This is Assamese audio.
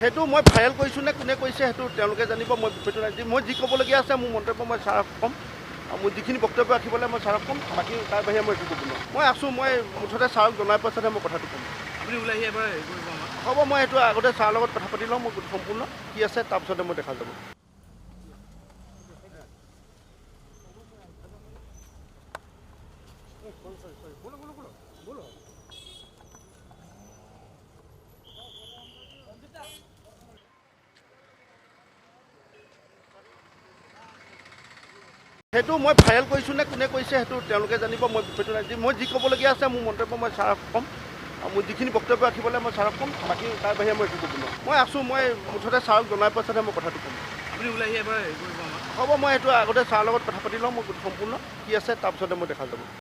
সেইটো মই ভাইৰেল কৰিছোঁ নে কোনে কৰিছে সেইটো তেওঁলোকে জানিব। মই বিষয়টো নাই, মই যি ক'বলগীয়া আছে মোৰ মন্তব্য মই ছাৰক ক'ম, মোৰ যিখিনি বক্তব্য ৰাখিবলৈ মই ছাৰক ক'ম, বাকী তাৰ বাহিৰে মই একো ক'ব নোৱাৰোঁ। মই আছোঁ, মই মুঠতে ছাৰক জনাৰ পাছতহে মই কথাটো ক'ম। আপুনি ওলাই আহি এবাৰ হেৰি কৰিব আমাক। হ'ব, মই সেইটো আগতে ছাৰৰ লগত কথা পাতি লওঁ, মই সম্পূৰ্ণ কি আছে তাৰপিছতে মই দেখা যাব। সেইটো মই ভাইৰেল কৰিছোঁ নে কোনে কৰিছে সেইটো তেওঁলোকে জানিব। মই বিষয়টো নাই, মই যি ক'বলগীয়া আছে মোৰ মন্তব্য মই ছাৰক ক'ম, মোৰ যিখিনি বক্তব্য ৰাখিবলৈ মই ছাৰক ক'ম, বাকী তাৰ বাহিৰে মই একো ক'ব নোৱাৰোঁ। মই আছোঁ, মই মুঠতে ছাৰক জনাৰ পাছতহে মই কথাটো ক'ম। আপুনি ওলাই আহি এবাৰ হেৰি কৰিব আমাক। হ'ব, মই সেইটো আগতে ছাৰৰ লগত কথা পাতি লওঁ, মই সম্পূৰ্ণ কি আছে তাৰপিছতে মই দেখা যাব।